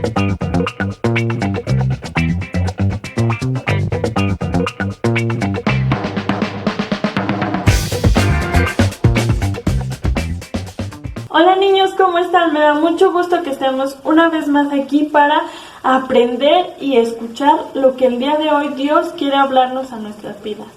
Hola niños, ¿cómo están? Me da mucho gusto que estemos una vez más aquí para aprender y escuchar lo que el día de hoy Dios quiere hablarnos a nuestras vidas.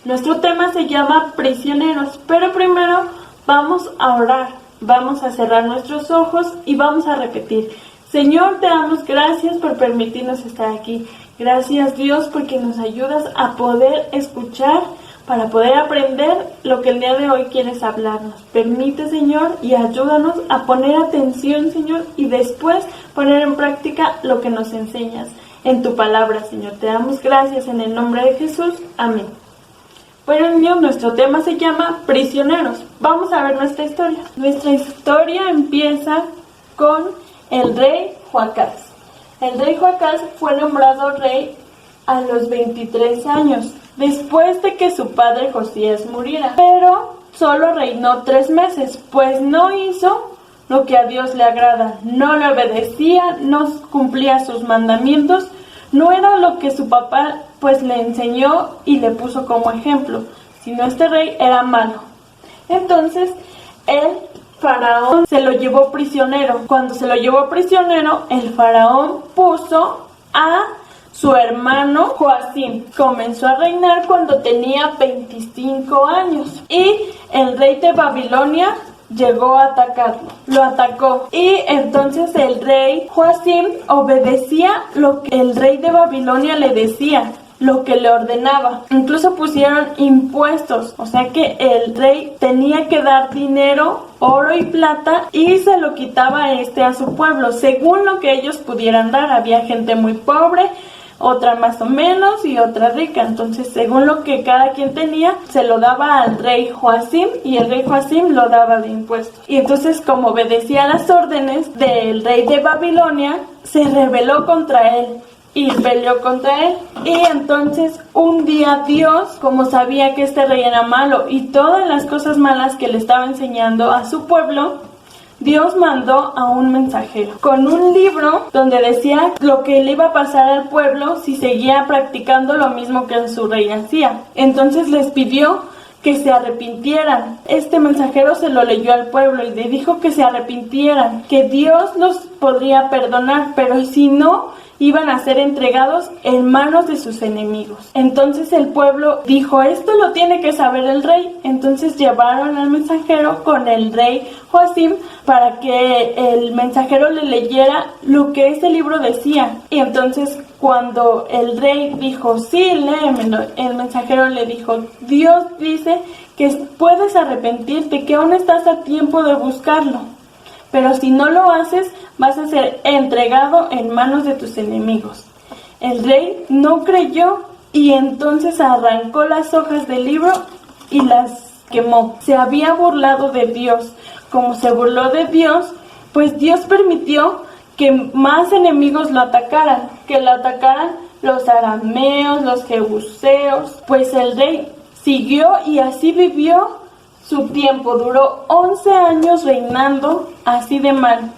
Nuestro tema se llama prisioneros, pero primero vamos a orar, vamos a cerrar nuestros ojos y vamos a repetir: Señor, te damos gracias por permitirnos estar aquí. Gracias Dios porque nos ayudas a poder escuchar, para poder aprender lo que el día de hoy quieres hablarnos. Permite, Señor, y ayúdanos a poner atención, Señor, y después poner en práctica lo que nos enseñas en tu palabra, Señor. Te damos gracias en el nombre de Jesús. Amén. Bueno, niños, nuestro tema se llama prisioneros. Vamos a ver nuestra historia. Nuestra historia empieza con el rey Joacás. El rey Joacás fue nombrado rey a los 23 años, después de que su padre Josías muriera. Pero solo reinó 3 meses, pues no hizo lo que a Dios le agrada. No le obedecía, no cumplía sus mandamientos, no era lo que su papá pues le enseñó y le puso como ejemplo, sino este rey era malo. Entonces el faraón se lo llevó prisionero. Cuando se lo llevó prisionero, el faraón puso a su hermano Joacim. Comenzó a reinar cuando tenía 25 años y el rey de Babilonia llegó a atacarlo. Lo atacó y entonces el rey Joacim obedecía lo que el rey de Babilonia le decía, lo que le ordenaba. Incluso pusieron impuestos, o sea que el rey tenía que dar dinero, oro y plata, y se lo quitaba a su pueblo, según lo que ellos pudieran dar. Había gente muy pobre, otra más o menos y otra rica. Entonces, según lo que cada quien tenía, se lo daba al rey Joacim y el rey Joacim lo daba de impuestos. Y entonces, como obedecía las órdenes del rey de Babilonia, se rebeló contra él y peleó contra él. Y entonces un día Dios, como sabía que este rey era malo y todas las cosas malas que le estaba enseñando a su pueblo, Dios mandó a un mensajero con un libro donde decía lo que le iba a pasar al pueblo si seguía practicando lo mismo que su rey hacía. Entonces les pidió que se arrepintieran. Este mensajero se lo leyó al pueblo y le dijo que se arrepintieran, que Dios los podría perdonar, pero si no, iban a ser entregados en manos de sus enemigos. Entonces el pueblo dijo: esto lo tiene que saber el rey. Entonces llevaron al mensajero con el rey Joacim para que el mensajero le leyera lo que ese libro decía. Y entonces cuando el rey dijo: sí, léemelo, el mensajero le dijo: Dios dice que puedes arrepentirte, que aún estás a tiempo de buscarlo, pero si no lo haces, vas a ser entregado en manos de tus enemigos. El rey no creyó y entonces arrancó las hojas del libro y las quemó. Se había burlado de Dios. Como se burló de Dios, pues Dios permitió que más enemigos lo atacaran, los arameos, los jebuseos. Pues el rey siguió y así vivió su tiempo. Duró 11 años reinando así de mal,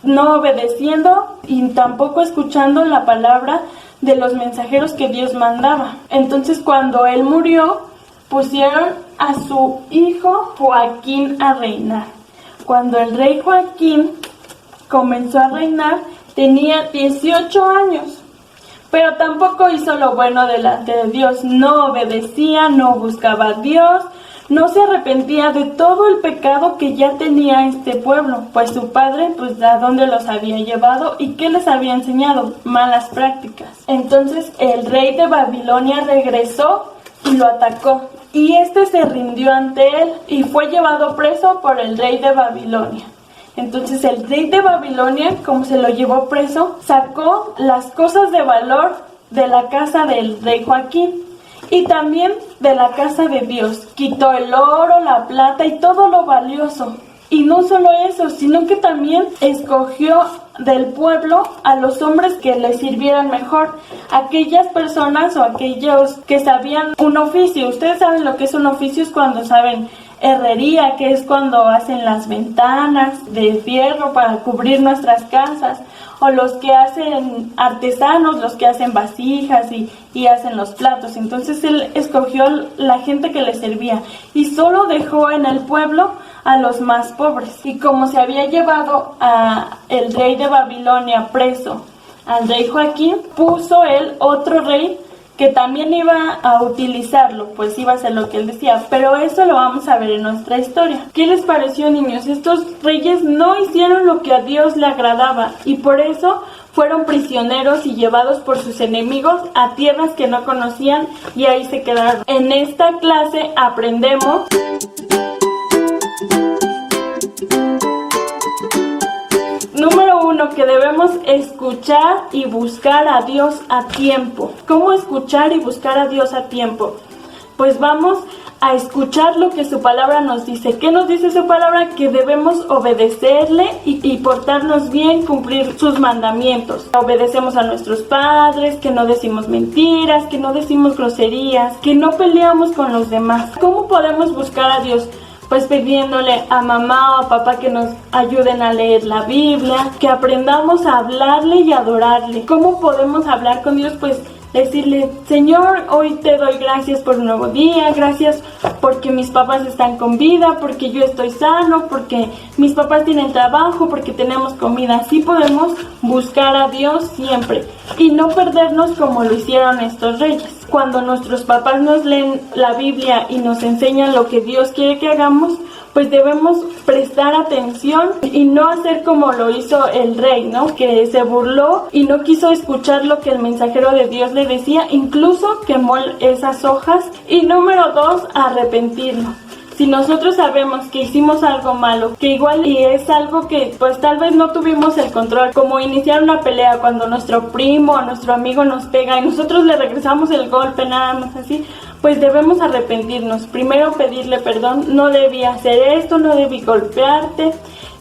no obedeciendo y tampoco escuchando la palabra de los mensajeros que Dios mandaba. Entonces cuando él murió, pusieron a su hijo Joaquín a reinar. Cuando el rey Joaquín comenzó a reinar, tenía 18 años, pero tampoco hizo lo bueno delante de Dios. No obedecía, no buscaba a Dios, no se arrepentía de todo el pecado que ya tenía este pueblo, pues su padre, pues a dónde los había llevado y qué les había enseñado, malas prácticas. Entonces el rey de Babilonia regresó y lo atacó, y este se rindió ante él y fue llevado preso por el rey de Babilonia. Entonces el rey de Babilonia, como se lo llevó preso, sacó las cosas de valor de la casa del rey Joaquín y también de la casa de Dios. Quitó el oro, la plata y todo lo valioso. Y no solo eso, sino que también escogió del pueblo a los hombres que le sirvieran mejor. Aquellas personas o aquellos que sabían un oficio. Ustedes saben lo que es un oficio, es cuando saben herrería, que es cuando hacen las ventanas de fierro para cubrir nuestras casas, o los que hacen artesanos, los que hacen vasijas y hacen los platos. Entonces él escogió la gente que le servía y solo dejó en el pueblo a los más pobres. Y como se había llevado a el rey de Babilonia preso, al rey Joaquín, puso él otro rey que también iba a utilizarlo, pues iba a hacer lo que él decía, pero eso lo vamos a ver en nuestra historia. ¿Qué les pareció, niños? Estos reyes no hicieron lo que a Dios le agradaba y por eso fueron prisioneros y llevados por sus enemigos a tierras que no conocían y ahí se quedaron. En esta clase aprendemos número 1, que debemos escuchar y buscar a Dios a tiempo. ¿Cómo escuchar y buscar a Dios a tiempo? Pues vamos a escuchar lo que su palabra nos dice. ¿Qué nos dice su palabra? Que debemos obedecerle y portarnos bien, cumplir sus mandamientos. Obedecemos a nuestros padres, que no decimos mentiras, que no decimos groserías, que no peleamos con los demás. ¿Cómo podemos buscar a Dios? Pues pidiéndole a mamá o a papá que nos ayuden a leer la Biblia, que aprendamos a hablarle y adorarle. ¿Cómo podemos hablar con Dios? Pues decirle: Señor, hoy te doy gracias por un nuevo día, gracias porque mis papás están con vida, porque yo estoy sano, porque mis papás tienen trabajo, porque tenemos comida. Así podemos buscar a Dios siempre y no perdernos como lo hicieron estos reyes. Cuando nuestros papás nos leen la Biblia y nos enseñan lo que Dios quiere que hagamos, pues debemos prestar atención y no hacer como lo hizo el rey, ¿no? Que se burló y no quiso escuchar lo que el mensajero de Dios le decía, incluso quemó esas hojas. Y número 2, arrepentirnos. Si nosotros sabemos que hicimos algo malo, que igual y es algo que pues tal vez no tuvimos el control, como iniciar una pelea cuando nuestro primo o nuestro amigo nos pega y nosotros le regresamos el golpe nada más así, pues debemos arrepentirnos. Primero pedirle perdón: no debí hacer esto, no debí golpearte.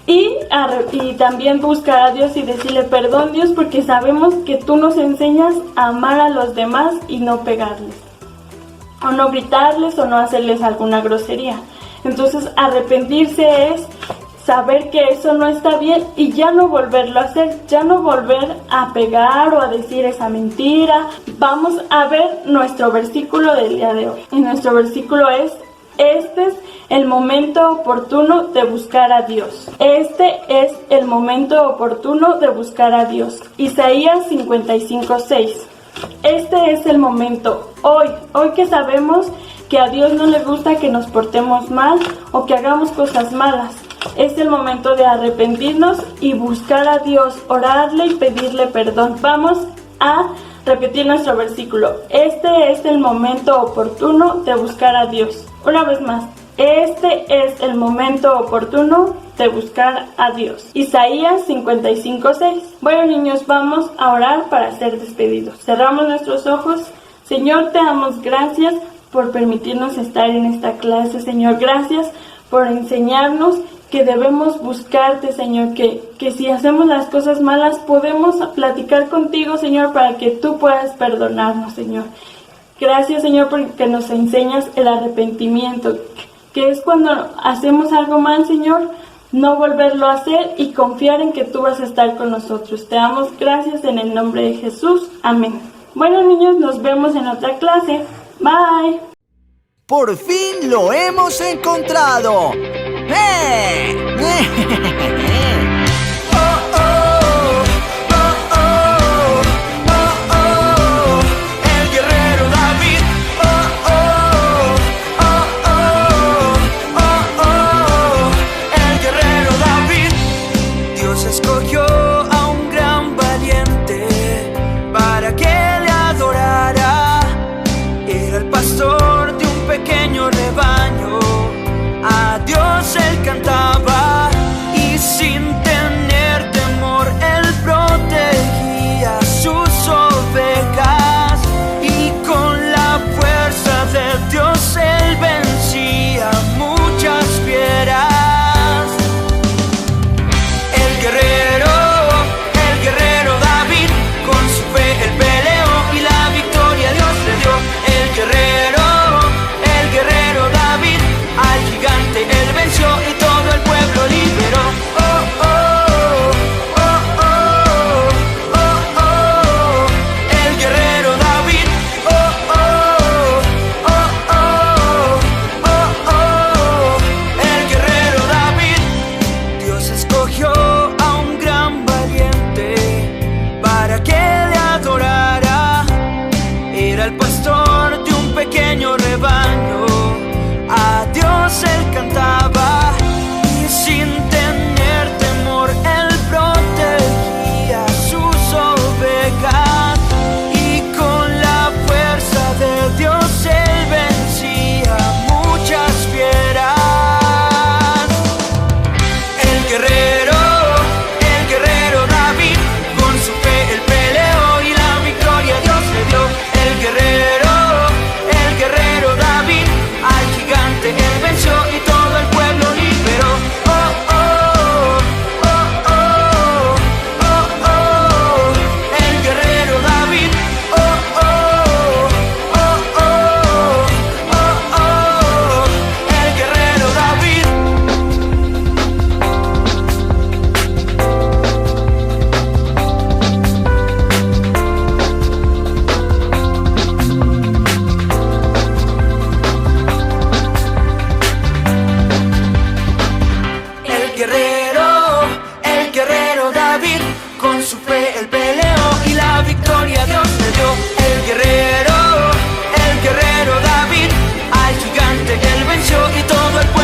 Y también buscar a Dios y decirle: perdón, Dios, porque sabemos que tú nos enseñas a amar a los demás y no pegarles, o no gritarles, o no hacerles alguna grosería. Entonces arrepentirse es saber que eso no está bien y ya no volverlo a hacer, ya no volver a pegar o a decir esa mentira. Vamos a ver nuestro versículo del día de hoy. Y nuestro versículo es: este es el momento oportuno de buscar a Dios. Este es el momento oportuno de buscar a Dios. Isaías 55:6. Este es el momento, hoy que sabemos que a Dios no le gusta que nos portemos mal o que hagamos cosas malas. Es el momento de arrepentirnos y buscar a Dios, orarle y pedirle perdón. Vamos a repetir nuestro versículo. Este es el momento oportuno de buscar a Dios. Una vez más. Este es el momento oportuno de buscar a Dios. Isaías 55:6. Bueno, niños, vamos a orar para ser despedidos. Cerramos nuestros ojos. Señor, te damos gracias por permitirnos estar en esta clase. Señor, gracias por enseñarnos que debemos buscarte, Señor, que si hacemos las cosas malas podemos platicar contigo, Señor, para que tú puedas perdonarnos, Señor. Gracias, Señor, porque nos enseñas el arrepentimiento, que es cuando hacemos algo mal, Señor, no volverlo a hacer y confiar en que tú vas a estar con nosotros. Te damos gracias en el nombre de Jesús. Amén. Bueno, niños, nos vemos en otra clase. Bye. ¡Por fin lo hemos encontrado! ¡Eh! Rebaño, a Dios él cantaba y si gigante él peleó y la victoria Dios le dio. El guerrero David, al gigante él venció y todo el pueblo